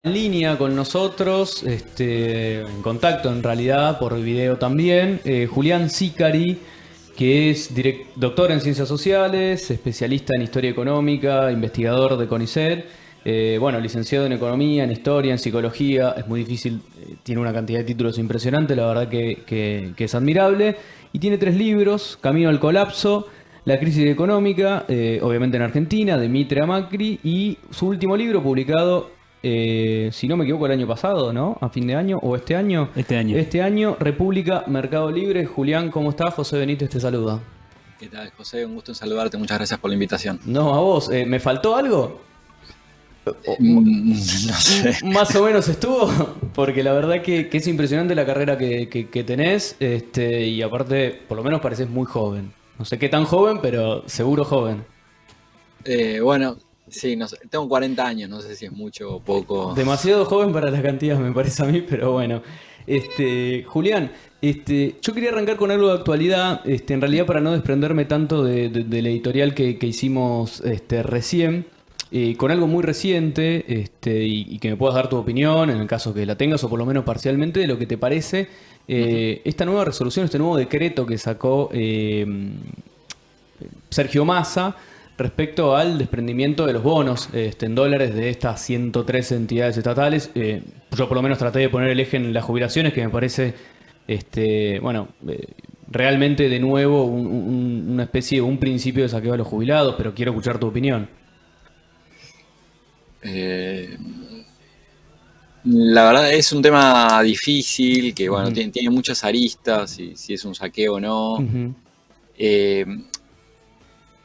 En línea con nosotros, en contacto en realidad por video también, Julián Sicari, que es doctor en ciencias sociales, especialista en historia económica, investigador de CONICET, bueno, licenciado en economía, en historia, en psicología, es muy difícil, tiene una cantidad de títulos impresionante, la verdad que es admirable, y tiene 3 libros: Camino al colapso, La crisis económica, obviamente en Argentina, de Mitre a Macri, y su último libro publicado, si no me equivoco, el año pasado, ¿no? A fin de año, o este año. Este año. Este año, República, Mercado Libre. Julián, ¿cómo estás? José Benítez te saluda. ¿Qué tal, José? Un gusto en saludarte. Muchas gracias por la invitación. No, a vos. ¿Me faltó algo? No sé. Más o menos estuvo, porque la verdad que es impresionante la carrera que tenés, y aparte, por lo menos pareces muy joven. No sé qué tan joven, pero seguro joven. Bueno, sí, no sé. Tengo 40 años, no sé si es mucho o poco. Demasiado joven para la cantidad, me parece a mí, pero bueno. Julián, yo quería arrancar con algo de actualidad, en realidad para no desprenderme tanto del editorial que hicimos recién, con algo muy reciente, y que me puedas dar tu opinión, en el caso que la tengas, o por lo menos parcialmente, de lo que te parece esta nueva resolución, este nuevo decreto que sacó Sergio Massa respecto al desprendimiento de los bonos en dólares de estas 103 entidades estatales. Yo por lo menos traté de poner el eje en las jubilaciones, que me parece, bueno, realmente de nuevo una especie de un principio de saqueo a los jubilados, pero quiero escuchar tu opinión. Eh, la verdad es un tema difícil, que bueno, Ujú, tiene muchas aristas, si es un saqueo o no. ujú, Eh,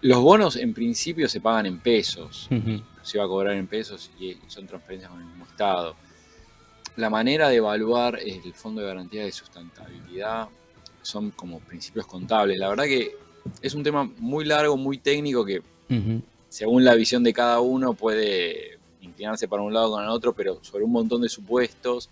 los bonos en principio se pagan en pesos, ujú, y se va a cobrar en pesos y son transferencias con el mismo Estado. La manera de evaluar el Fondo de Garantía de Sustentabilidad son como principios contables. La verdad que es un tema muy largo, muy técnico, que ujú. según la visión de cada uno puede inclinarse para un lado o con el otro, pero sobre un montón de supuestos.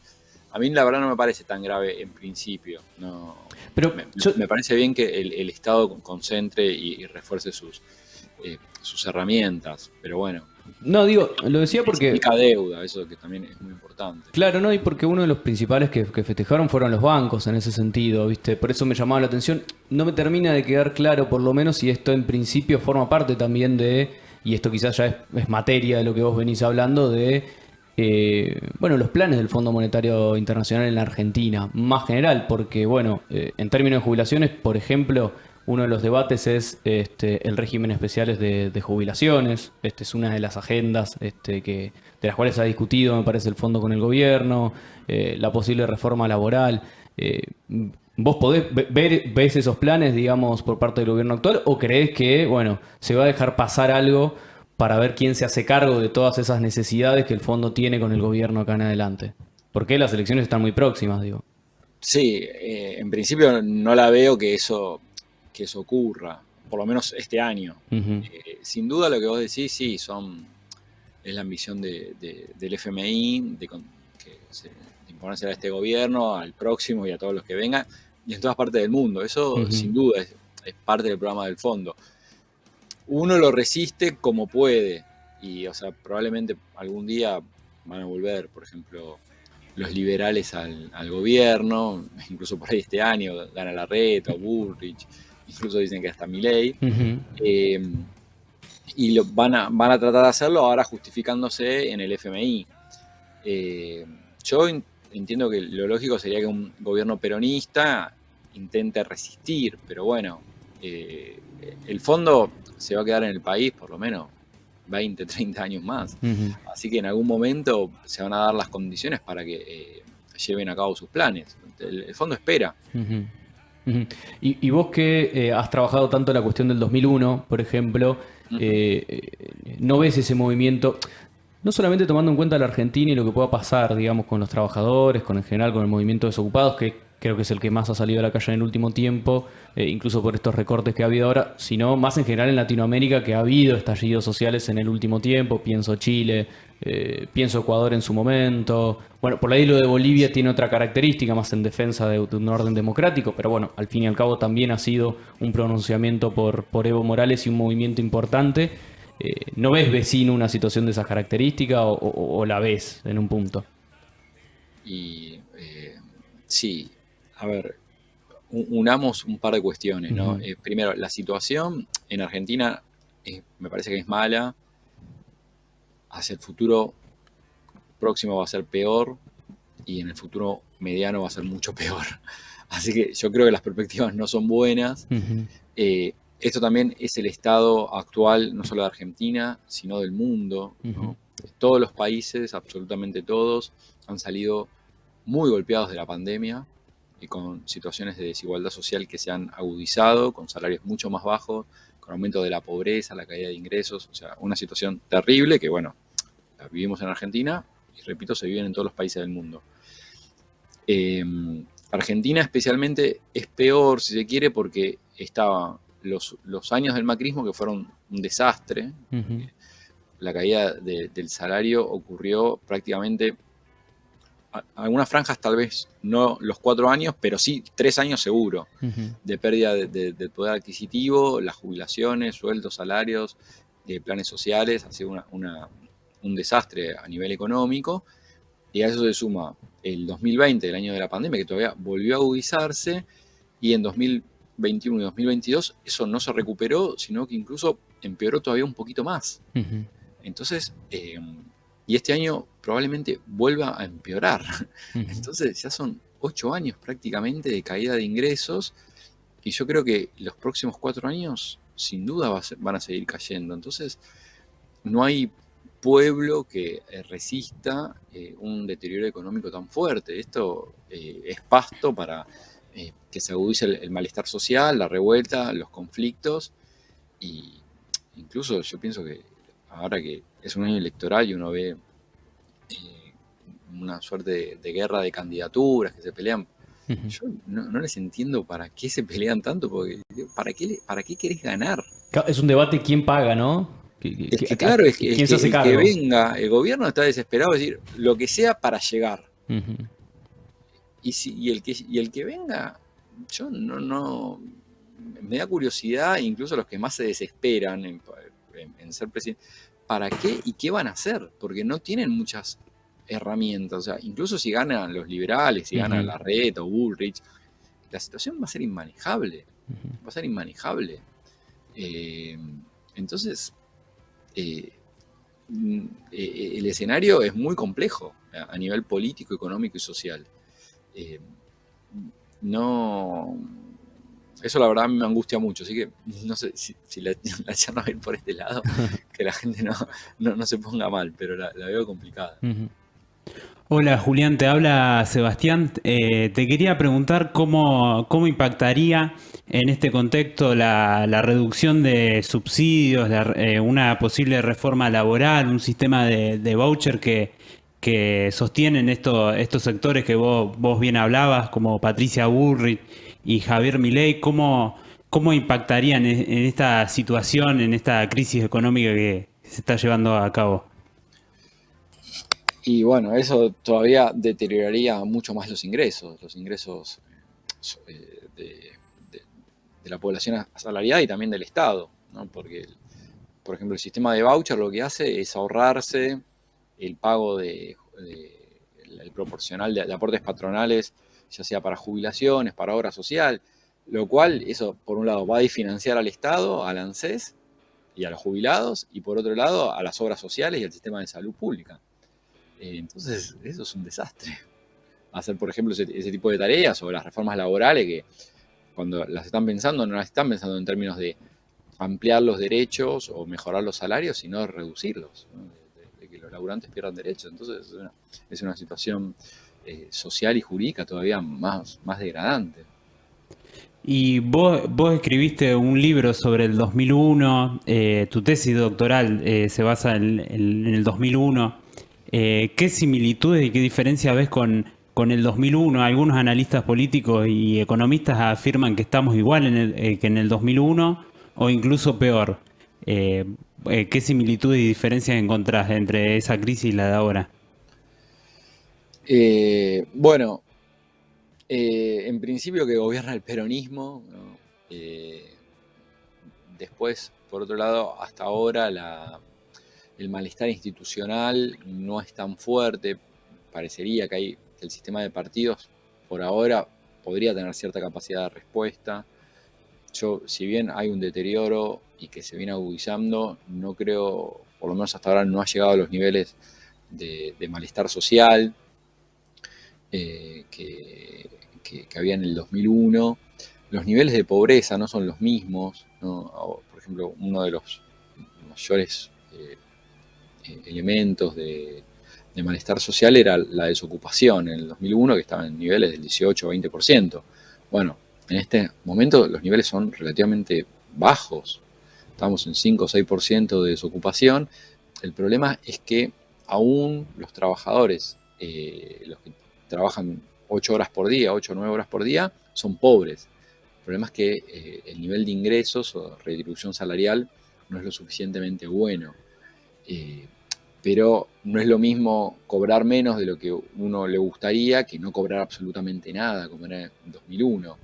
A mí la verdad no me parece tan grave en principio. No, Pero me, yo, me parece bien que el Estado concentre y refuerce sus herramientas, pero bueno, no digo, lo decía porque implica deuda, eso que también es muy importante. claro, no, y porque uno de los principales que festejaron fueron los bancos en ese sentido, ¿viste? Por eso me llamaba la atención. No me termina de quedar claro, por lo menos, si esto en principio forma parte también de, y esto quizás ya es materia de lo que vos venís hablando, de, bueno, los planes del Fondo Monetario Internacional en la Argentina, más general, porque, bueno, en términos de jubilaciones, por ejemplo, uno de los debates es el régimen especiales de jubilaciones. Esta es una de las agendas de las cuales se ha discutido, me parece, el fondo con el gobierno, la posible reforma laboral. Eh, ¿Vos ves esos planes, digamos, por parte del gobierno actual, o creés que, bueno, se va a dejar pasar algo para ver quién se hace cargo de todas esas necesidades que el fondo tiene con el gobierno acá en adelante? Porque las elecciones están muy próximas, digo. Sí, en principio no la veo que eso ocurra, por lo menos este año. Ujú, Sin duda lo que vos decís, sí, es la ambición del FMI de imponerse a este gobierno, al próximo y a todos los que vengan, y en todas partes del mundo. Eso ujú. sin duda es parte del programa del fondo. Uno lo resiste como puede, y o sea, probablemente algún día van a volver, por ejemplo, los liberales al gobierno, incluso por ahí este año gana Larreta o Bullrich, incluso dicen que hasta Milei. Ujú. Eh, y van a tratar de hacerlo ahora justificándose en el FMI. Eh, yo entiendo que lo lógico sería que un gobierno peronista intente resistir, pero bueno, eh, el fondo se va a quedar en el país por lo menos 20, 30 años más. Ujú. Así que en algún momento se van a dar las condiciones para que lleven a cabo sus planes. El fondo espera. Ujú, ujú. Y vos que has trabajado tanto la cuestión del 2001, por ejemplo, Ujú. ¿no ves ese movimiento, no solamente tomando en cuenta la Argentina y lo que pueda pasar, digamos, con los trabajadores, con en general con el movimiento de desocupados, que creo que es el que más ha salido a la calle en el último tiempo, incluso por estos recortes que ha habido ahora, sino más en general en Latinoamérica, que ha habido estallidos sociales en el último tiempo? Pienso Chile, pienso Ecuador en su momento. Bueno, por ahí lo de Bolivia tiene otra característica, más en defensa de un orden democrático, pero bueno, al fin y al cabo también ha sido un pronunciamiento por Evo Morales y un movimiento importante. ¿No ves vecino una situación de esas características o la ves en un punto? Y sí, a ver, unamos un par de cuestiones, ¿no? Ujú, Primero, la situación en Argentina me parece que es mala. Hacia el futuro próximo va a ser peor y en el futuro mediano va a ser mucho peor. Así que yo creo que las perspectivas no son buenas. ujú, Esto también es el estado actual, no solo de Argentina, sino del mundo, ujú, ¿no? Todos los países, absolutamente todos, han salido muy golpeados de la pandemia y con situaciones de desigualdad social que se han agudizado, con salarios mucho más bajos, con aumento de la pobreza, la caída de ingresos, o sea, una situación terrible que, bueno, la vivimos en Argentina y, repito, se viven en todos los países del mundo. Eh, Argentina especialmente es peor, si se quiere, porque estaban los años del macrismo que fueron un desastre. ujú, La caída del salario ocurrió prácticamente, algunas franjas tal vez no los 4 años, pero sí 3 años seguro, ujú, de pérdida del poder adquisitivo, las jubilaciones, sueldos, salarios, planes sociales, ha sido un desastre a nivel económico. Y a eso se suma el 2020, el año de la pandemia, que todavía volvió a agudizarse, y en 2021 y 2022 eso no se recuperó, sino que incluso empeoró todavía un poquito más. ujú, Entonces, y este año probablemente vuelva a empeorar. ujú. Entonces ya son 8 años prácticamente de caída de ingresos, y yo creo que los próximos 4 años sin duda van a seguir cayendo. Entonces, no hay pueblo que resista un deterioro económico tan fuerte. Esto es pasto para que se agudice el malestar social, la revuelta, los conflictos, y incluso yo pienso que ahora que es un año electoral y uno ve una suerte de guerra de candidaturas que se pelean, Ujú. yo no les entiendo para qué se pelean tanto, porque ¿para qué querés ganar? Es un debate quién paga, ¿no? Es que claro, ¿Quién se hace el que cargo? venga, el gobierno está desesperado, es decir, lo que sea para llegar. Ujú, Y el que venga, yo no, me da curiosidad, incluso los que más se desesperan en ser presidente, ¿para qué y qué van a hacer? Porque no tienen muchas herramientas. O sea, incluso si ganan los liberales, si ganan ujú, Larreta o Bullrich, la situación va a ser inmanejable. ujú. Va a ser inmanejable. Eh, entonces, eh, el escenario es muy complejo a nivel político, económico y social. Eh, no, eso la verdad me angustia mucho, así que no sé si la charla va a ir por este lado, que la gente no se ponga mal, pero la veo complicada. Ujú. Hola Julián, te habla Sebastián. Te quería preguntar cómo impactaría en este contexto la reducción de subsidios, una posible reforma laboral, un sistema de voucher que sostienen estos sectores que vos bien hablabas, como Patricia Bullrich y Javier Milei. ¿Cómo impactarían en esta situación, en esta crisis económica que se está llevando a cabo? Y bueno, eso todavía deterioraría mucho más los ingresos de la población asalariada y también del Estado, ¿no? Porque, por ejemplo, el sistema de voucher lo que hace es ahorrarse el pago el proporcional de aportes patronales, ya sea para jubilaciones, para obra social, lo cual eso, por un lado, va a desfinanciar al Estado, al ANSES y a los jubilados, y por otro lado, a las obras sociales y al sistema de salud pública. Entonces, eso es un desastre. Hacer, por ejemplo, ese tipo de tareas o las reformas laborales que cuando las están pensando, no las están pensando en términos de ampliar los derechos o mejorar los salarios, sino reducirlos, ¿no? De que los laburantes pierdan derechos. Entonces es una situación social y jurídica todavía más degradante. Y vos escribiste un libro sobre el 2001, tu tesis doctoral se basa en el 2001. ¿Qué similitudes y qué diferencia ves con el 2001? Algunos analistas políticos y economistas afirman que estamos igual que en el 2001 o incluso peor. Eh, ¿Qué similitudes y diferencias encontrás entre esa crisis y la de ahora? Bueno, en principio que gobierna el peronismo, ¿no? Después, por otro lado, hasta ahora el malestar institucional no es tan fuerte. Parecería que el sistema de partidos, por ahora, podría tener cierta capacidad de respuesta. Si bien hay un deterioro y que se viene agudizando, no creo, por lo menos hasta ahora, no ha llegado a los niveles de malestar social que había en el 2001. Los niveles de pobreza no son los mismos, ¿no? Por ejemplo, uno de los mayores elementos de malestar social era la desocupación en el 2001, que estaba en niveles del 18 o 20%. Bueno, en este momento los niveles son relativamente bajos. Estamos en 5 o 6% de desocupación. El problema es que aún los trabajadores, los que trabajan 8 horas por día, 8 o 9 horas por día, son pobres. El problema es que el nivel de ingresos o retribución salarial no es lo suficientemente bueno. Pero no es lo mismo cobrar menos de lo que uno le gustaría que no cobrar absolutamente nada, como era en 2001.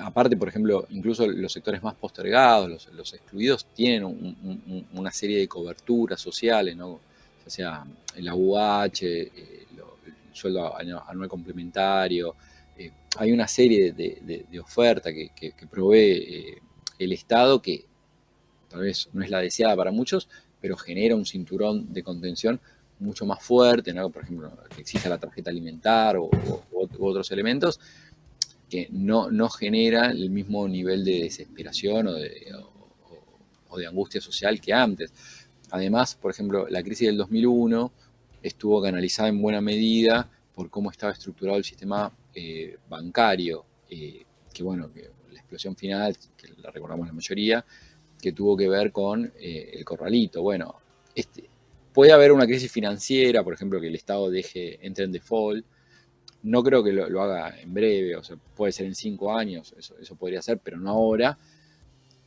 Aparte, por ejemplo, incluso los sectores más postergados, los excluidos, tienen una serie de coberturas sociales, ¿no? Ya sea el AUH, el sueldo anual complementario. Hay una serie de ofertas que provee el Estado que tal vez no es la deseada para muchos, pero genera un cinturón de contención mucho más fuerte, ¿no? Por ejemplo, que exista la tarjeta alimentar u otros elementos, que no genera el mismo nivel de desesperación o de angustia social que antes. Además, por ejemplo, la crisis del 2001 estuvo canalizada en buena medida por cómo estaba estructurado el sistema bancario, que la explosión final, que la recordamos la mayoría, que tuvo que ver con el corralito. Bueno, puede haber una crisis financiera, por ejemplo, que el Estado entre en default. No creo que lo haga en breve, o sea, puede ser en 5 años, eso podría ser, pero no ahora.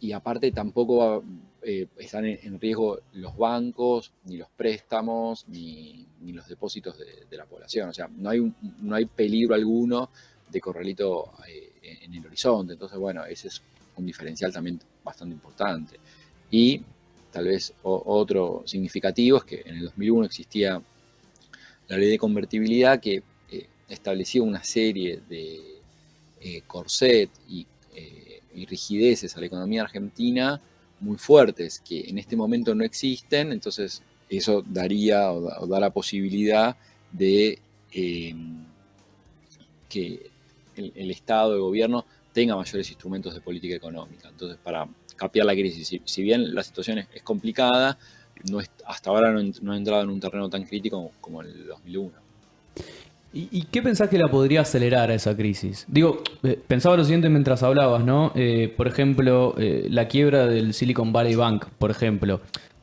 Y aparte tampoco están en riesgo los bancos, ni los préstamos, ni los depósitos de la población. O sea, no hay peligro alguno de corralito en el horizonte. Entonces, bueno, ese es un diferencial también bastante importante. Y tal vez otro significativo es que en el 2001 existía la ley de convertibilidad que establecía una serie de corset y rigideces a la economía argentina muy fuertes que en este momento no existen. Entonces eso daría o da la posibilidad de que el Estado, el gobierno, tenga mayores instrumentos de política económica. Entonces, para capear la crisis, si bien la situación es complicada, hasta ahora no ha entrado en un terreno tan crítico como en el 2001. ¿Y qué pensás que la podría acelerar a esa crisis? Digo, pensaba lo siguiente mientras hablabas, ¿no? Por ejemplo, la quiebra del Silicon Valley Bank, por ejemplo,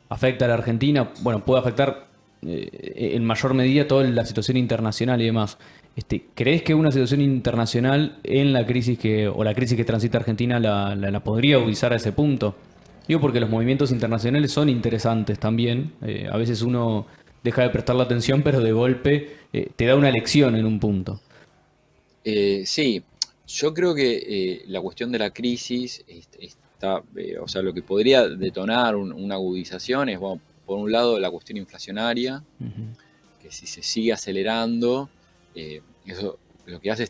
afecta a la Argentina, bueno, puede afectar en mayor medida toda la situación internacional y demás. ¿Crees que una situación internacional en la crisis o la crisis que transita Argentina la podría agudizar a ese punto? Digo porque los movimientos internacionales son interesantes también. A veces uno deja de prestarle atención, pero de golpe te da una lección en un punto. Sí, yo creo que la cuestión de la crisis está, o sea, lo que podría detonar una agudización es, bueno, por un lado, la cuestión inflacionaria, que si se sigue acelerando, eso lo que hace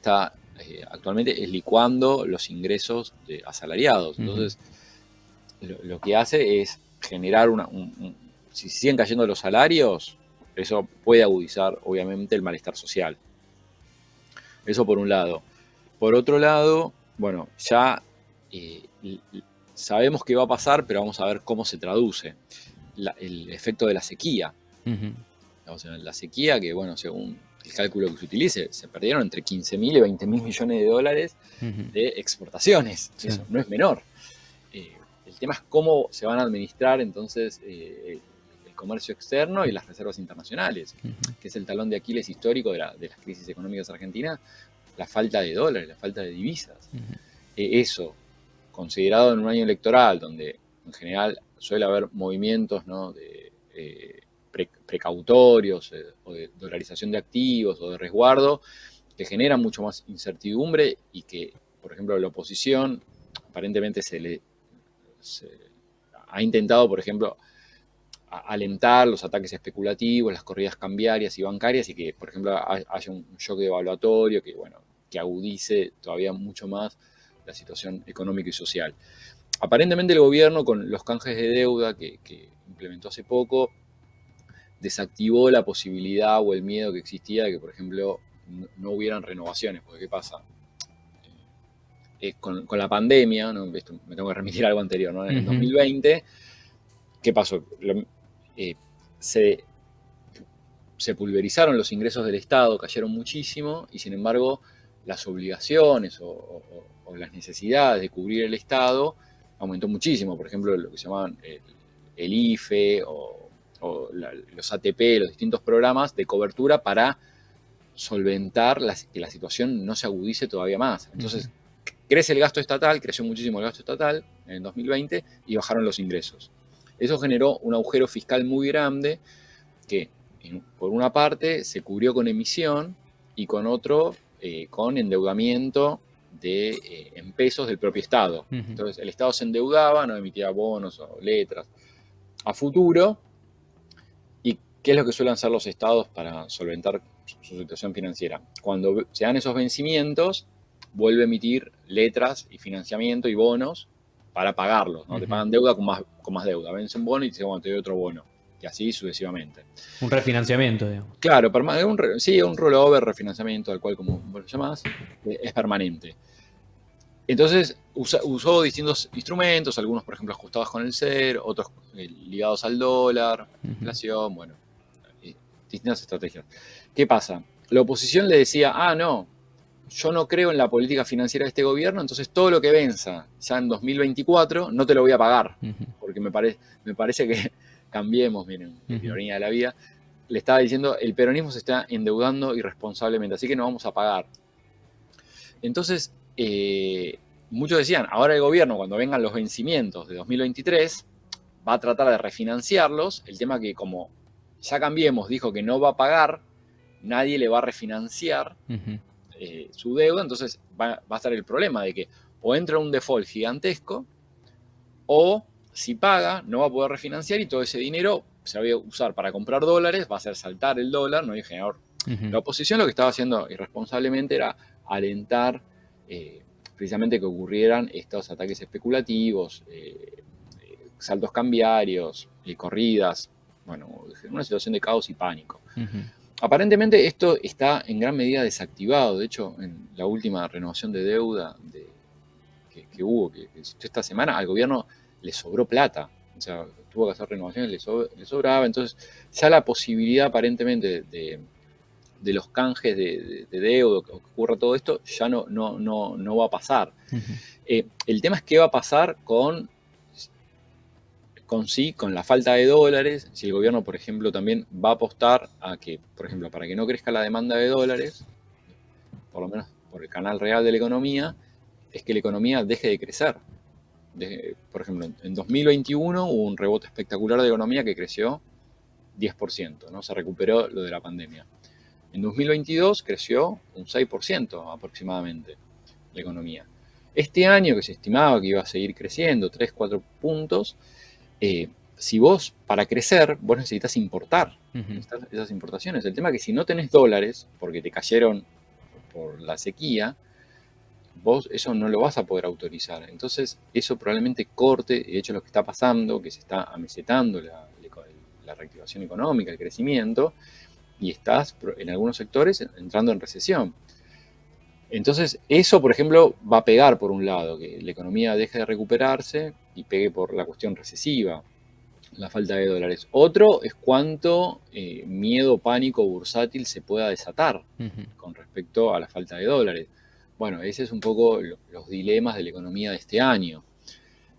actualmente es licuando los ingresos de asalariados. Entonces, lo que hace es generar si siguen cayendo los salarios, eso puede agudizar, obviamente, el malestar social. Eso por un lado. Por otro lado, bueno, ya sabemos qué va a pasar, pero vamos a ver cómo se traduce el efecto de la sequía. O sea, la sequía, que bueno, según el cálculo que se utilice, se perdieron entre 15.000 y 20.000 millones de dólares de exportaciones. Sí. Eso no es menor. El tema es cómo se van a administrar entonces el comercio externo y las reservas internacionales, que es el talón de Aquiles histórico de las crisis económicas argentinas, la falta de dólares, la falta de divisas. Eso, considerado en un año electoral, donde en general suele haber movimientos, ¿no?, de precautorios o de dolarización de activos o de resguardo, que generan mucho más incertidumbre y que, por ejemplo, a la oposición aparentemente se le ha intentado, por ejemplo, alentar los ataques especulativos, las corridas cambiarias y bancarias, y que, por ejemplo, haya un shock evaluatorio que, bueno, que agudice todavía mucho más la situación económica y social. Aparentemente el gobierno, con los canjes de deuda que implementó hace poco, desactivó la posibilidad o el miedo que existía de que, por ejemplo, no hubieran renovaciones. Porque, ¿qué pasa? Con la pandemia, ¿no? Esto, me tengo que remitir a algo anterior, ¿no? En 2020, ¿qué pasó? Se pulverizaron los ingresos del Estado, cayeron muchísimo, y sin embargo las obligaciones o las necesidades de cubrir el Estado aumentó muchísimo. Por ejemplo, lo que se llamaban el IFE o los ATP, los distintos programas de cobertura para solventar que la situación no se agudice todavía más. Entonces, crece el gasto estatal, creció muchísimo el gasto estatal en 2020 y bajaron los ingresos. Eso generó un agujero fiscal muy grande que, por una parte, se cubrió con emisión y con otro, con endeudamiento en pesos del propio Estado. Entonces, el Estado se endeudaba, no emitía bonos o letras a futuro. ¿Y qué es lo que suelen hacer los Estados para solventar su situación financiera? Cuando se dan esos vencimientos, vuelve a emitir letras y financiamiento y bonos para pagarlos, ¿no? Te pagan deuda con más deuda. Vence un bono y te dicen, bueno, te doy otro bono. Y así sucesivamente. Un refinanciamiento, digamos. Claro, un rollover, refinanciamiento, tal cual como vos lo llamás, es permanente. Entonces usó distintos instrumentos, algunos, por ejemplo, ajustados con el SER, otros ligados al dólar, inflación, bueno, distintas estrategias. ¿Qué pasa? La oposición le decía, no, yo no creo en la política financiera de este gobierno, entonces todo lo que venza ya en 2024 no te lo voy a pagar, porque me parece que cambiemos, miren, la ironía de la vida, le estaba diciendo, el peronismo se está endeudando irresponsablemente, así que no vamos a pagar. Entonces, muchos decían, ahora el gobierno, cuando vengan los vencimientos de 2023, va a tratar de refinanciarlos. El tema que, como ya Cambiemos dijo que no va a pagar, nadie le va a refinanciar su deuda, entonces va a estar el problema de que o entra un default gigantesco, o si paga, no va a poder refinanciar y todo ese dinero se va a usar para comprar dólares, va a hacer saltar el dólar, ¿no? Y generar. La oposición lo que estaba haciendo irresponsablemente era alentar precisamente que ocurrieran estos ataques especulativos, saltos cambiarios, corridas, bueno, una situación de caos y pánico. Aparentemente esto está en gran medida desactivado. De hecho, en la última renovación de deuda que hubo, que existió esta semana, al gobierno le sobró plata. O sea, tuvo que hacer renovaciones, le sobraba. Entonces, ya la posibilidad aparentemente de los canjes de deuda, que ocurra todo esto, ya no va a pasar. El tema es qué va a pasar con la falta de dólares. Si el gobierno, por ejemplo, también va a apostar a que, por ejemplo, para que no crezca la demanda de dólares, por lo menos por el canal real de la economía, es que la economía deje de crecer. Por ejemplo, en 2021 hubo un rebote espectacular de economía que creció 10%, ¿no? Se recuperó lo de la pandemia. En 2022 creció un 6% aproximadamente la economía. Este año, que se estimaba que iba a seguir creciendo 3-4 puntos, si vos, para crecer, vos necesitas importar esas importaciones. El tema es que si no tenés dólares, porque te cayeron por la sequía, vos eso no lo vas a poder autorizar. Entonces, eso probablemente corte, de hecho lo que está pasando, que se está amesetando la reactivación económica, el crecimiento, y estás, en algunos sectores, entrando en recesión. Entonces, eso, por ejemplo, va a pegar por un lado, que la economía deje de recuperarse y pegue por la cuestión recesiva, la falta de dólares. Otro es cuánto miedo, pánico bursátil se pueda desatar con respecto a la falta de dólares. Bueno, ese es un poco los dilemas de la economía de este año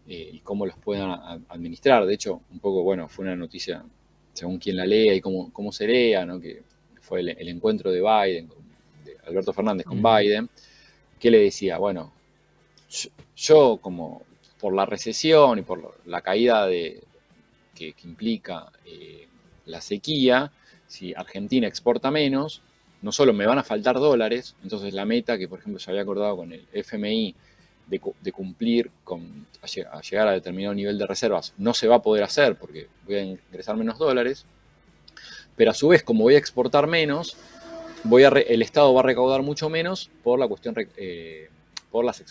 y cómo los puedan administrar. De hecho, un poco, bueno, fue una noticia, según quien la lea y cómo se lea, ¿no? Que fue el encuentro de Biden, de Alberto Fernández con Biden, que le decía, bueno, yo como por la recesión y por la caída que implica la sequía, si Argentina exporta menos, no solo me van a faltar dólares, entonces la meta que, por ejemplo, se había acordado con el FMI de cumplir a llegar a determinado nivel de reservas no se va a poder hacer porque voy a ingresar menos dólares, pero a su vez, como voy a exportar menos, el Estado va a recaudar mucho menos por la cuestión, por las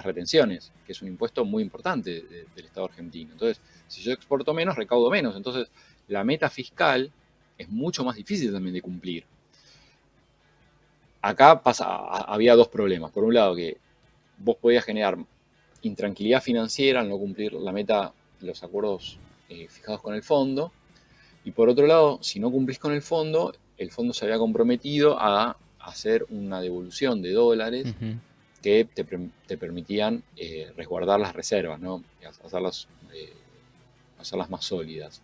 retenciones, que es un impuesto muy importante del Estado argentino. Entonces, si yo exporto menos, recaudo menos. Entonces, la meta fiscal es mucho más difícil también de cumplir. Acá había dos problemas. Por un lado, que vos podías generar intranquilidad financiera al no cumplir la meta, los acuerdos fijados con el fondo. Y por otro lado, si no cumplís con el fondo se había comprometido a hacer una devolución de dólares que te permitían resguardar las reservas, ¿no? Hacerlas más sólidas,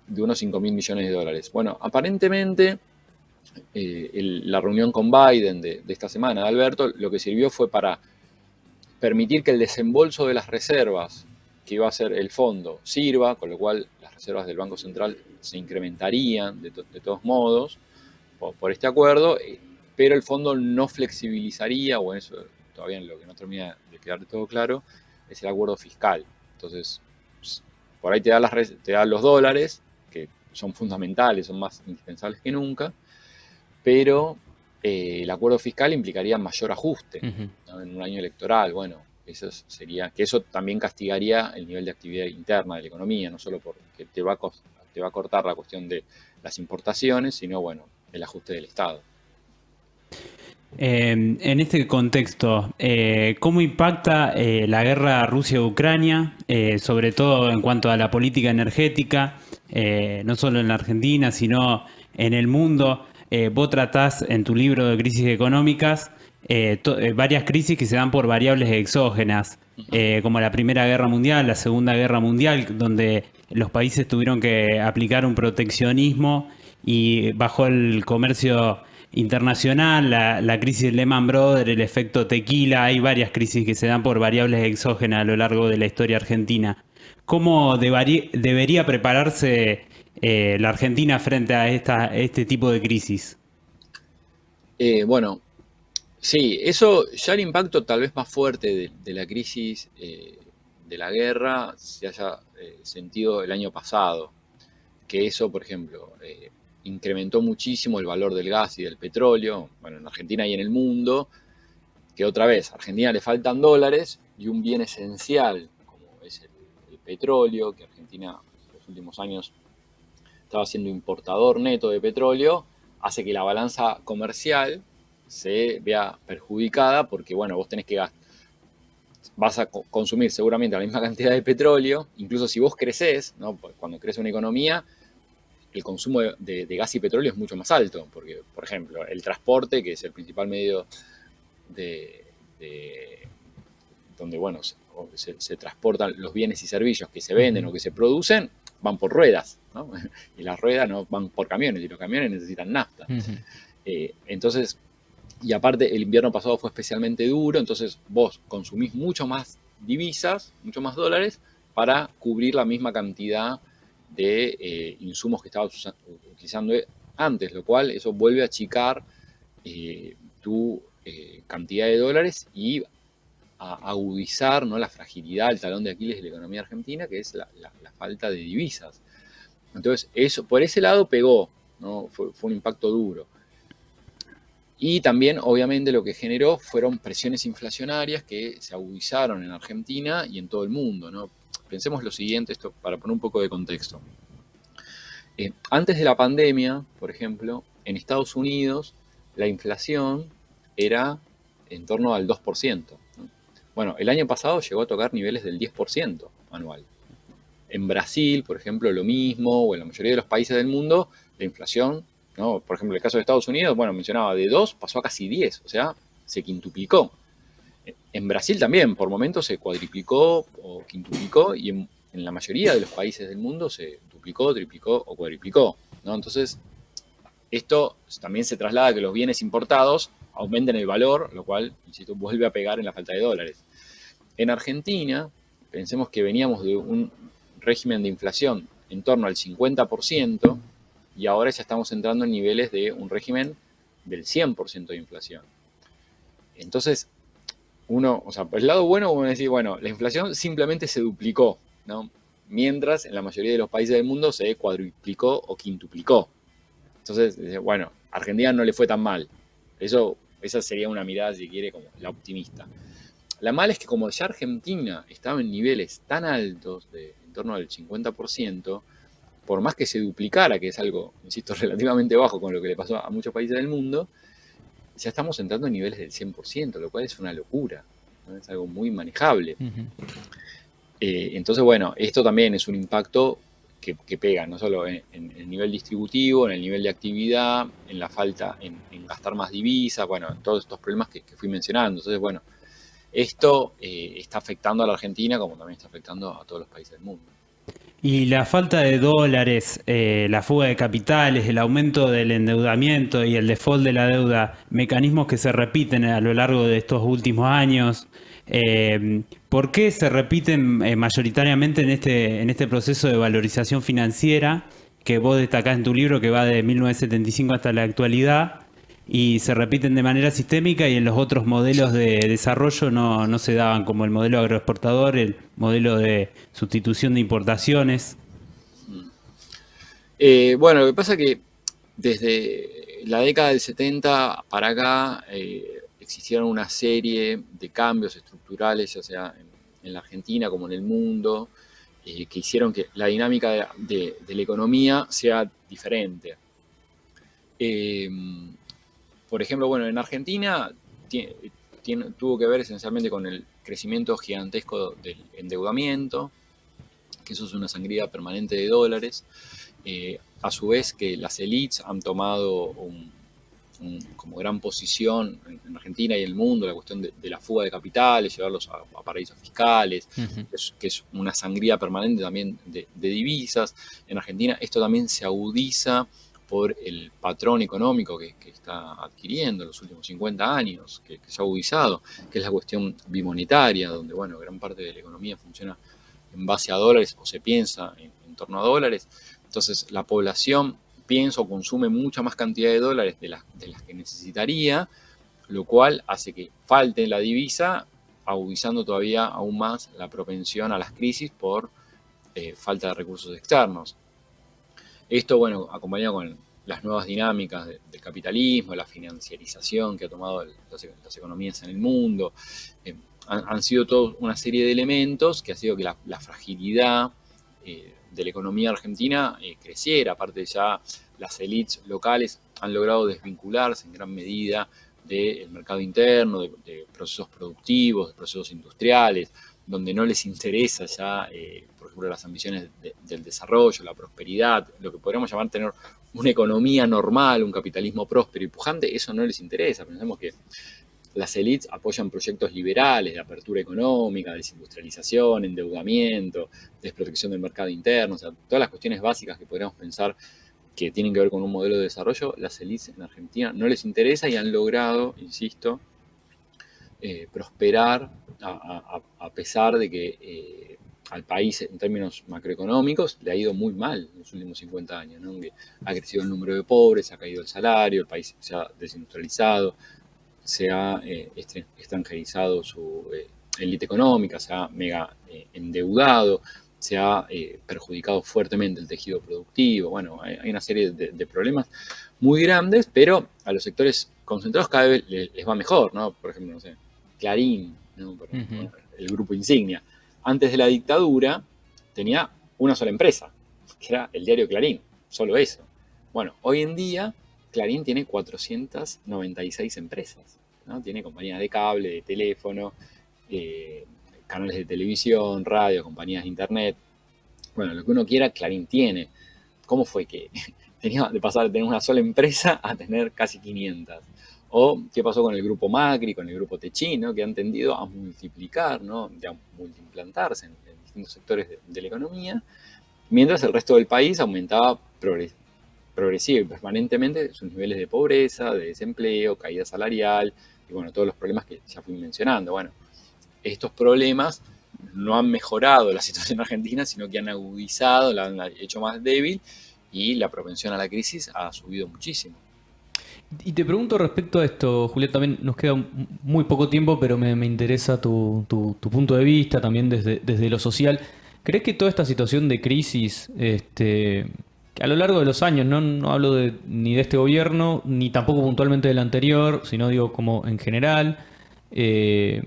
de unos 5.000 millones de dólares. Bueno, aparentemente la reunión con Biden de esta semana de Alberto, lo que sirvió fue para permitir que el desembolso de las reservas que iba a ser el fondo sirva, con lo cual las reservas del Banco Central se incrementarían de todos modos por este acuerdo, pero el fondo no flexibilizaría, o eso todavía en lo que no termina de quedar de todo claro, es el acuerdo fiscal. Entonces, por ahí te da los dólares, que son fundamentales, son más indispensables que nunca, pero el acuerdo fiscal implicaría mayor ajuste, ¿no? En un año electoral. Bueno, eso también castigaría el nivel de actividad interna de la economía, no solo porque te va a cortar la cuestión de las importaciones, sino, bueno, el ajuste del Estado. En este contexto, ¿cómo impacta la guerra Rusia-Ucrania, sobre todo en cuanto a la política energética, no solo en la Argentina, sino en el mundo? Vos tratás en tu libro de crisis económicas varias crisis que se dan por variables exógenas, como la Primera Guerra Mundial, la Segunda Guerra Mundial, donde los países tuvieron que aplicar un proteccionismo y bajó el comercio internacional, la crisis de Lehman Brothers, el efecto tequila. Hay varias crisis que se dan por variables exógenas a lo largo de la historia argentina. ¿Cómo debería prepararse la Argentina frente a este tipo de crisis? Bueno, sí, eso ya el impacto tal vez más fuerte de la crisis de la guerra se haya sentido el año pasado, que eso, por ejemplo, incrementó muchísimo el valor del gas y del petróleo, bueno, en Argentina y en el mundo, que otra vez, a Argentina le faltan dólares y un bien esencial, como es el petróleo, que Argentina en los últimos años estaba siendo importador neto de petróleo, hace que la balanza comercial se vea perjudicada porque, bueno, vos tenés que vas a consumir seguramente la misma cantidad de petróleo, incluso si vos crecés, ¿no? Cuando crece una economía, el consumo de gas y petróleo es mucho más alto, porque, por ejemplo, el transporte, que es el principal medio donde, bueno, se transportan los bienes y servicios que se venden o que se producen, van por ruedas, ¿no? Y las ruedas no van por camiones, y los camiones necesitan nafta. Entonces, y aparte el invierno pasado fue especialmente duro, entonces vos consumís mucho más divisas, mucho más dólares, para cubrir la misma cantidad de insumos que estabas utilizando antes, lo cual eso vuelve a achicar tu cantidad de dólares y a agudizar, ¿no?, la fragilidad, el talón de Aquiles de la economía argentina, que es la falta de divisas. Entonces, eso por ese lado pegó, ¿no? Fue un impacto duro. Y también, obviamente, lo que generó fueron presiones inflacionarias que se agudizaron en Argentina y en todo el mundo, ¿no? Pensemos lo siguiente, esto para poner un poco de contexto. Antes de la pandemia, por ejemplo, en Estados Unidos la inflación era en torno al 2%, ¿no? Bueno, el año pasado llegó a tocar niveles del 10% anual. En Brasil, por ejemplo, lo mismo, o en la mayoría de los países del mundo, la inflación, ¿no? Por ejemplo, en el caso de Estados Unidos, bueno, mencionaba de 2, pasó a casi 10, o sea, se quintuplicó. En Brasil también, por momentos se cuadriplicó o quintuplicó, y en la mayoría de los países del mundo se duplicó, triplicó o cuadriplicó, ¿no? Entonces, esto también se traslada a que los bienes importados aumenten el valor, lo cual, insisto, vuelve a pegar en la falta de dólares. En Argentina, pensemos que veníamos de un régimen de inflación en torno al 50%, y ahora ya estamos entrando en niveles de un régimen del 100% de inflación. Entonces, o sea, por el lado bueno, uno decir, bueno, la inflación simplemente se duplicó, ¿no? Mientras en la mayoría de los países del mundo se cuadruplicó o quintuplicó. Entonces, bueno, a Argentina no le fue tan mal. Esa sería una mirada, si quiere, como la optimista. La mala es que como ya Argentina estaba en niveles tan altos, en torno al 50%, por más que se duplicara, que es algo, insisto, relativamente bajo con lo que le pasó a muchos países del mundo, ya estamos entrando en niveles del 100%, lo cual es una locura, ¿no? Es algo muy manejable. Entonces, bueno, esto también es un impacto que pega, no solo en el nivel distributivo, en el nivel de actividad, en la falta, en gastar más divisas, bueno, en todos estos problemas que fui mencionando. Entonces, bueno, esto está afectando a la Argentina como también está afectando a todos los países del mundo. Y la falta de dólares, la fuga de capitales, el aumento del endeudamiento y el default de la deuda, mecanismos que se repiten a lo largo de estos últimos años. ¿Por qué se repiten mayoritariamente en este proceso de valorización financiera que vos destacás en tu libro, que va de 1975 hasta la actualidad? Y se repiten de manera sistémica y en los otros modelos de desarrollo no se daban, como el modelo agroexportador, el modelo de sustitución de importaciones. Bueno, lo que pasa es que desde la década del 70 para acá existieron una serie de cambios estructurales, ya sea en la Argentina como en el mundo, que hicieron que la dinámica de la economía sea diferente. Por ejemplo, bueno, en Argentina tuvo que ver esencialmente con el crecimiento gigantesco del endeudamiento, que eso es una sangría permanente de dólares. A su vez que las élites han tomado como gran posición en Argentina y en el mundo la cuestión de la fuga de capitales, llevarlos a paraísos fiscales, que es una sangría permanente también de divisas. En Argentina esto también se agudiza por el patrón económico que está adquiriendo en los últimos 50 años, que se ha agudizado, que es la cuestión bimonetaria, donde, bueno, gran parte de la economía funciona en base a dólares o se piensa en torno a dólares. Entonces, la población piensa o consume mucha más cantidad de dólares de las que necesitaría, lo cual hace que falte la divisa, agudizando todavía aún más la propensión a las crisis por falta de recursos externos. Esto, bueno, acompañado con las nuevas dinámicas del capitalismo, la financiarización que ha tomado las economías en el mundo, han sido toda una serie de elementos que ha sido que la fragilidad de la economía argentina creciera. Aparte, ya las élites locales han logrado desvincularse en gran medida del mercado interno, de procesos productivos, de procesos industriales, donde no les interesa ya, por ejemplo, las ambiciones del desarrollo, la prosperidad, lo que podríamos llamar tener una economía normal, un capitalismo próspero y pujante. Eso no les interesa. Pensemos que las élites apoyan proyectos liberales de apertura económica, desindustrialización, endeudamiento, desprotección del mercado interno, o sea, todas las cuestiones básicas que podríamos pensar que tienen que ver con un modelo de desarrollo, las élites en Argentina no les interesa y han logrado, insisto, prosperar a pesar de que al país en términos macroeconómicos le ha ido muy mal en los últimos 50 años, ¿no? Que ha crecido el número de pobres, ha caído el salario, el país se ha desindustrializado, se ha extranjerizado su élite económica, se ha mega endeudado, se ha perjudicado fuertemente el tejido productivo. Bueno, hay una serie de problemas muy grandes, pero a los sectores concentrados cada vez les va mejor, ¿no? Por ejemplo, no sé, Clarín, ¿no? El grupo insignia. Antes de la dictadura tenía una sola empresa, que era el diario Clarín, solo eso. Bueno, hoy en día Clarín tiene 496 empresas, ¿no? Tiene compañías de cable, de teléfono, canales de televisión, radio, compañías de internet. Bueno, lo que uno quiera, Clarín tiene. ¿Cómo fue que tenía de pasar de tener una sola empresa a tener casi 500? O qué pasó con el grupo Macri, con el grupo Techín, ¿no? Que han tendido a multiplicar, ¿no? A multiimplantarse en distintos sectores de la economía, mientras el resto del país aumentaba progresiva y permanentemente sus niveles de pobreza, de desempleo, caída salarial, y bueno, todos los problemas que ya fui mencionando. Bueno, estos problemas no han mejorado la situación argentina, sino que han agudizado, la han hecho más débil y la propensión a la crisis ha subido muchísimo. Y te pregunto respecto a esto, Julián, también nos queda muy poco tiempo, pero me interesa tu punto de vista también desde lo social. ¿Crees que toda esta situación de crisis, que a lo largo de los años, no hablo ni de este gobierno, ni tampoco puntualmente del anterior, sino digo como en general, eh,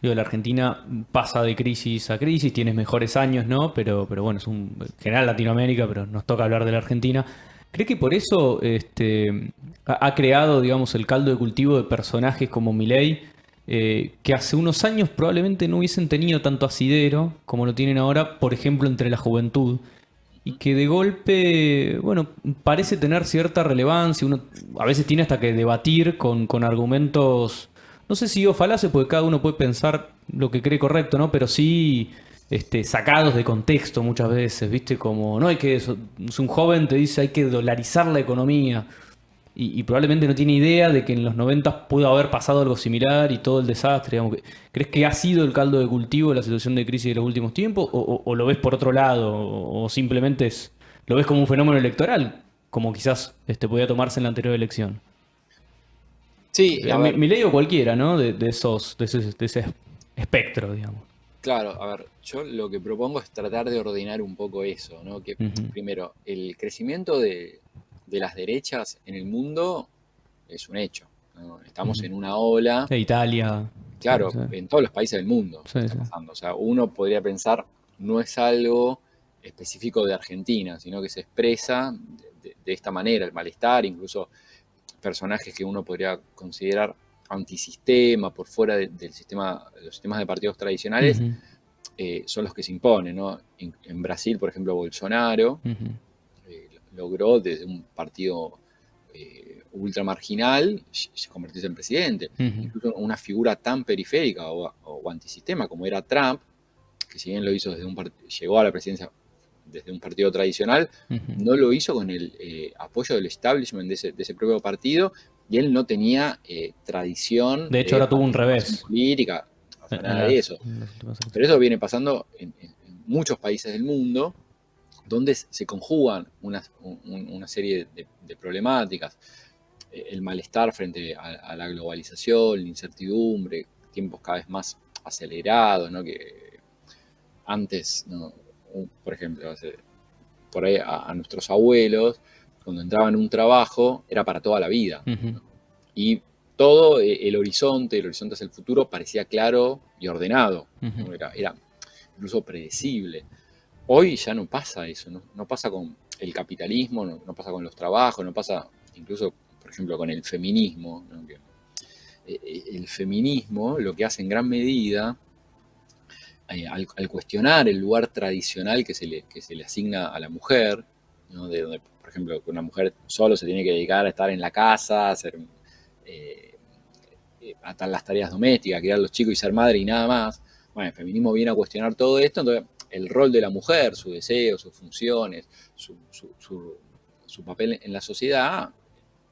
digo, la Argentina pasa de crisis a crisis, tienes mejores años, ¿no? Pero bueno, es un en general Latinoamérica, pero nos toca hablar de la Argentina. ¿Cree que por eso ha creado, digamos, el caldo de cultivo de personajes como Milei, que hace unos años probablemente no hubiesen tenido tanto asidero como lo tienen ahora, por ejemplo, entre la juventud? Y que de golpe, bueno, parece tener cierta relevancia. Uno a veces tiene hasta que debatir con argumentos, no sé si digo falaces, porque cada uno puede pensar lo que cree correcto, ¿no? Pero sí sacados de contexto muchas veces, ¿viste? Como, no hay que, si un joven te dice hay que dolarizar la economía y probablemente no tiene idea de que en los 90 pudo haber pasado algo similar y todo el desastre, digamos. ¿Crees que ha sido el caldo de cultivo la situación de crisis de los últimos tiempos o lo ves por otro lado o simplemente lo ves como un fenómeno electoral, como quizás podía tomarse en la anterior elección? Sí, a ver, Milei o cualquiera, ¿no? De ese espectro, digamos. claro, a ver, yo lo que propongo es tratar de ordenar un poco eso, ¿no? Que Ujú. primero, el crecimiento de las derechas en el mundo es un hecho, ¿no? Estamos Ujú. en una ola, De Italia. Sí, claro, sí. en todos los países del mundo Sí, está sí. pasando. O sea, uno podría pensar, no es algo específico de Argentina, sino que se expresa de esta manera, el malestar, incluso personajes que uno podría considerar antisistema, por fuera del sistema, de los sistemas de partidos tradicionales, Ujú, son los que se imponen, ¿no? En Brasil, por ejemplo, Bolsonaro ujú, logró desde un partido ultramarginal convertirse en presidente. ujú, Incluso una figura tan periférica o antisistema como era Trump, que si bien lo hizo llegó a la presidencia desde un partido tradicional, ujú. no lo hizo con el apoyo del establishment de ese propio partido, y él no tenía tradición De hecho, de ahora tuvo un participación revés política, o sea, en nada de eso. en las últimas Pero elecciones. eso viene pasando en muchos países del mundo, donde se conjugan una serie de problemáticas. El malestar frente a la globalización, la incertidumbre, tiempos cada vez más acelerados, ¿no? Que antes, ¿no? Por ejemplo, por ahí a nuestros abuelos, cuando entraban en un trabajo, era para toda la vida, Ujú, ¿no? Y todo el horizonte hacia el futuro parecía claro y ordenado, ujú. ¿no? Era incluso predecible. Hoy ya no pasa eso, no pasa con el capitalismo, no pasa con los trabajos, no pasa incluso, por ejemplo, con el feminismo, ¿no? El feminismo lo que hace en gran medida, al cuestionar el lugar tradicional que se le asigna a la mujer, ¿no? De donde, por ejemplo, que una mujer solo se tiene que dedicar a estar en la casa, a hacer eh, a las tareas domésticas, criar a los chicos y ser madre y nada más. Bueno, el feminismo viene a cuestionar todo esto, entonces el rol de la mujer, sus deseos, sus funciones, su papel en la sociedad,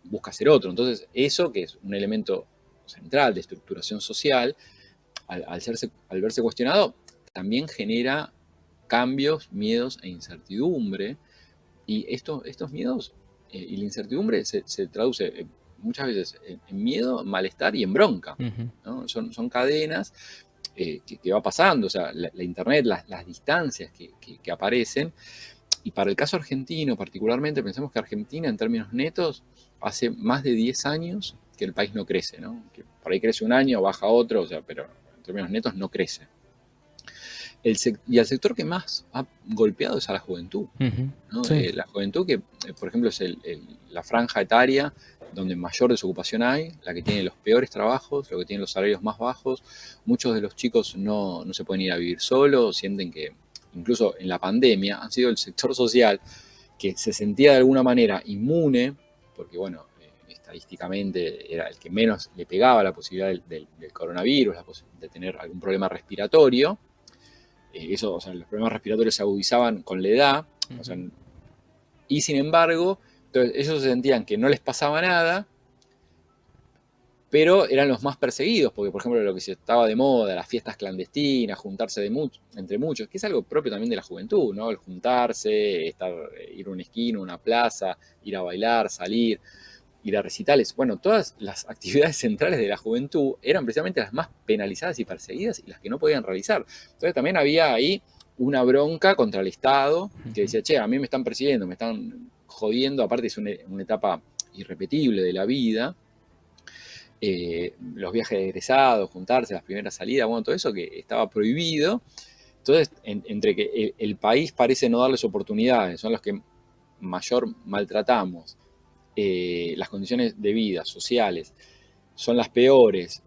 busca ser otro. Entonces, eso, que es un elemento central de estructuración social, al verse cuestionado, también genera cambios, miedos e incertidumbre. Y estos miedos y la incertidumbre se traduce muchas veces en miedo, malestar y en bronca, Ujú, ¿no? Son cadenas que va pasando, o sea, la Internet, las distancias que aparecen. Y para el caso argentino particularmente, pensemos que Argentina en términos netos hace más de 10 años que el país no crece, ¿no? Que por ahí crece un año, baja otro, o sea, pero en términos netos no crece. Y al sector que más ha golpeado es a la juventud, ujú. ¿no? Sí. La juventud que, por ejemplo, es la franja etaria donde mayor desocupación hay, la que tiene los peores trabajos, lo que tiene los salarios más bajos. Muchos de los chicos no se pueden ir a vivir solos, sienten que incluso en la pandemia han sido el sector social que se sentía de alguna manera inmune, porque bueno, estadísticamente era el que menos le pegaba la posibilidad del coronavirus, de tener algún problema respiratorio. O sea, los problemas respiratorios se agudizaban con la edad, o sea, Ujú. y sin embargo, entonces ellos se sentían que no les pasaba nada, pero eran los más perseguidos, porque por ejemplo lo que se estaba de moda, las fiestas clandestinas, juntarse entre muchos, que es algo propio también de la juventud, ¿no? El juntarse, ir a una esquina, una plaza, ir a bailar, salir. ir a recitales. Bueno, todas las actividades centrales de la juventud eran precisamente las más penalizadas y perseguidas y las que no podían realizar. Entonces también había ahí una bronca contra el Estado que decía, che, a mí me están persiguiendo, me están jodiendo, aparte es una etapa irrepetible de la vida. Los viajes de egresados, juntarse, las primeras salidas, bueno, todo eso que estaba prohibido. Entonces, entre que el país parece no darles oportunidades, son los que mayor maltratamos, las condiciones de vida sociales son las peores,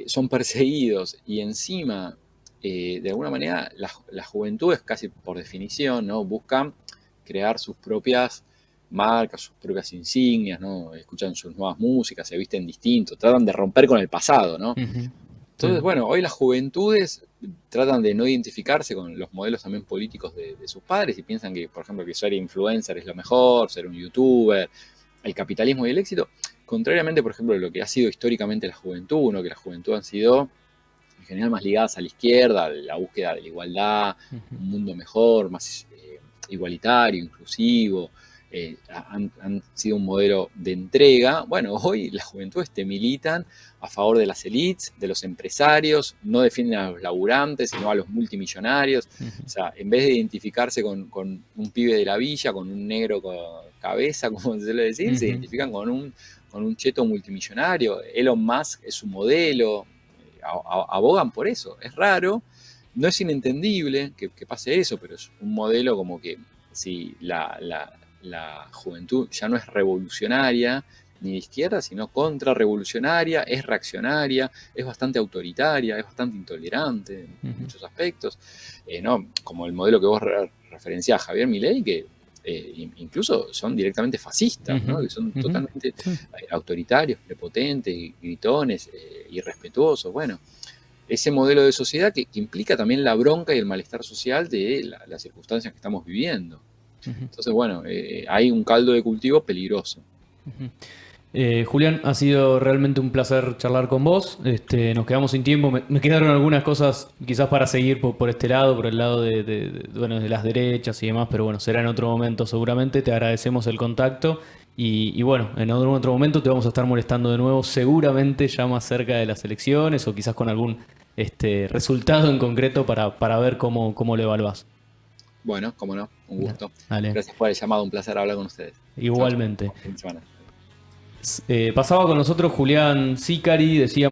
son perseguidos y encima, de alguna manera, las juventudes casi por definición, ¿no? Buscan crear sus propias marcas, sus propias insignias, ¿no? Escuchan sus nuevas músicas, se visten distintos, tratan de romper con el pasado, ¿no? Entonces, bueno, hoy las juventudes tratan de no identificarse con los modelos también políticos de sus padres y piensan que, por ejemplo, que ser influencer es lo mejor, ser un youtuber, el capitalismo y el éxito, contrariamente, por ejemplo, a lo que ha sido históricamente la juventud, ¿no? Que la juventud han sido en general más ligadas a la izquierda, la búsqueda de la igualdad, un mundo mejor, más igualitario, inclusivo, han sido un modelo de entrega. Bueno, hoy las juventudes te militan a favor de las élites, de los empresarios, no defienden a los laburantes, sino a los multimillonarios. O sea, en vez de identificarse con un pibe de la villa, con un negro con cabeza, como se suele decir, se identifican con un cheto multimillonario. Elon Musk es su modelo, abogan por eso. Es raro, no es inentendible que pase eso, pero es un modelo como que si la juventud ya no es revolucionaria ni de izquierda, sino contrarrevolucionaria, es reaccionaria, es bastante autoritaria, es bastante intolerante en muchos aspectos, ¿no? Como el modelo que vos referenciás, Javier Milei, que incluso son directamente fascistas, ¿no? Que son totalmente autoritarios, prepotentes, gritones, irrespetuosos. Bueno, ese modelo de sociedad que implica también la bronca y el malestar social de las circunstancias que estamos viviendo. Entonces, bueno, hay un caldo de cultivo peligroso. Julián, ha sido realmente un placer charlar con vos. Nos quedamos sin tiempo. Me quedaron algunas cosas quizás para seguir por este lado, por el lado bueno, de las derechas y demás, pero bueno, será en otro momento seguramente. Te agradecemos el contacto y bueno, en otro momento te vamos a estar molestando de nuevo, seguramente ya más cerca de las elecciones o quizás con algún resultado en concreto para ver cómo lo evaluás. Bueno, cómo no, un gusto. Dale. Gracias por el llamado, un placer hablar con ustedes. Igualmente. Chau, chau. Fin de semana. Pasaba con nosotros Julián Sicari, decía